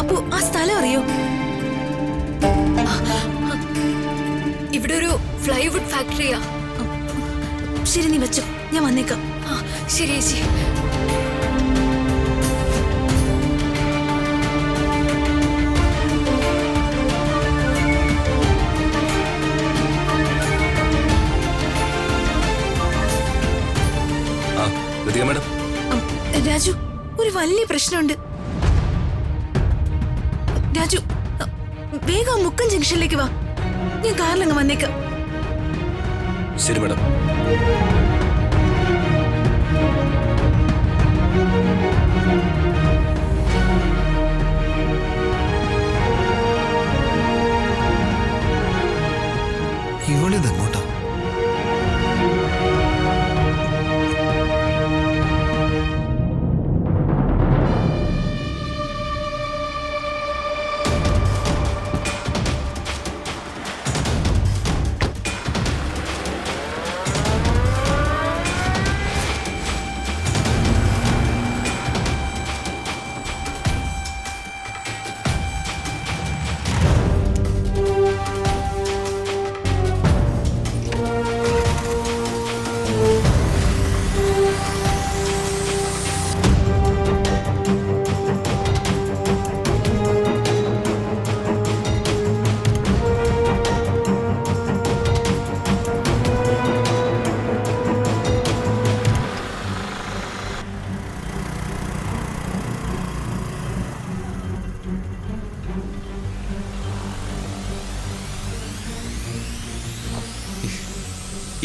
അപ്പോ ആ സ്ഥലം അറിയോ? ഇവിടെ ഒരു ഫ്ലൈവുഡ് ഫാക്ടറിയാ. ശരി, നീ വെച്ചോ, ഞാൻ വന്നേക്കാം. ശരി ചേച്ചി. മേഡം, രാജു, ഒരു വലിയ പ്രശ്നമുണ്ട്. രാജു, വേഗം മുക്കം ജംഗ്ഷനിലേക്ക് വാ. ഞാൻ കാറിലങ്ങ് വന്നേക്കാം. ശരി മേഡം. ഇവളിതെങ്ങോട്ടാ?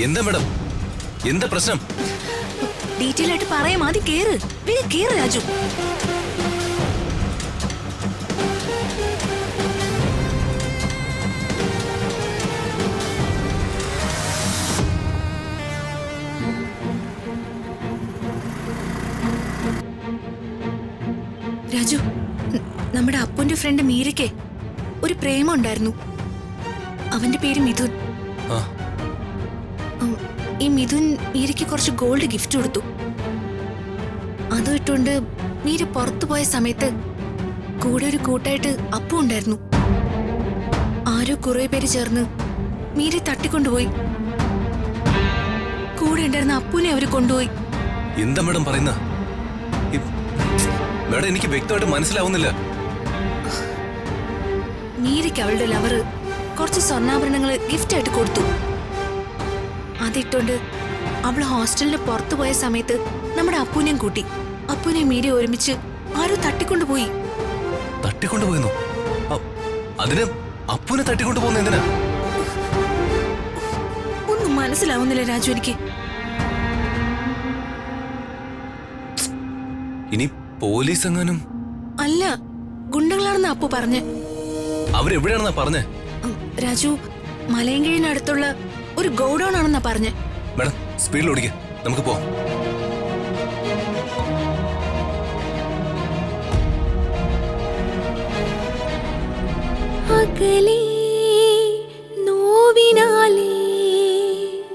എന്താ മേഡം, എന്താ പ്രശ്നം? ഡീറ്റെയിൽ ആയിട്ട് പറയാം. ആദ്യം കേറ്, വേഗം കേറ് രാജു. രാജു, നമ്മുടെ അപ്പുന്റെ ഫ്രണ്ട് മീരയ്ക്ക് ഒരു പ്രേമം ഉണ്ടായിരുന്നു. അവന്റെ പേര് മിഥുൻ. ഈ മിഥുൻ മീരയ്ക്ക് കുറച്ച് ഗോൾഡ് ഗിഫ്റ്റ് കൊടുത്തു. അത് ഇട്ടുകൊണ്ട് മീര പുറത്തു പോയ സമയത്ത് കൂടെ ഒരു കൂട്ടായിട്ട് അപ്പു ഉണ്ടായിരുന്നു. ആരോ കുറെ പേര് ചേർന്ന് മീരെ തട്ടിക്കൊണ്ടുപോയി. കൂടെ ഉണ്ടായിരുന്ന അപ്പുനെ അവര് കൊണ്ടുപോയി. എന്താ മേഡം പറയുന്ന? മേഡം, എനിക്ക് വ്യക്തമായിട്ട് മനസ്സിലാവുന്നില്ല. മീരയ്ക്ക് അവളുടെ ലവറ് കുറച്ച് സ്വർണ്ണാഭരണങ്ങൾ ഗിഫ്റ്റ് ആയിട്ട് കൊടുത്തു. അതിട്ടോണ്ട് അവള് ഹോസ്റ്റലിന് പുറത്തു പോയ സമയത്ത് നമ്മുടെ അപ്പൂനെയും കൂട്ടി അപ്പൂനെ മീര ഒരുമിച്ച് ആരോ തട്ടിക്കൊണ്ടുപോയി. തട്ടിക്കൊണ്ടുപോയെന്നോ? അതിന് അപ്പൂനെ തട്ടിക്കൊണ്ടുപോകുന്ന എന്തിനാ? ഒന്നും മനസ്സിലാവുന്നില്ല രാജു എനിക്ക്. ഇനി പോലീസ് എങ്ങാനും? അല്ല, ഗുണ്ടകളാണെന്ന് അപ്പു പറഞ്ഞ്. അവരെവിടെയാണെന്നാ പറഞ്ഞേ? രാജു, മലയങ്കിഴിനടുത്തുള്ള ഒരു ഗോഡൌൺ ആണെന്നാ പറഞ്ഞ്. മേഡം, സ്പീഡിൽ ഓടിക്കുക, നമുക്ക് പോവാം. അകലെ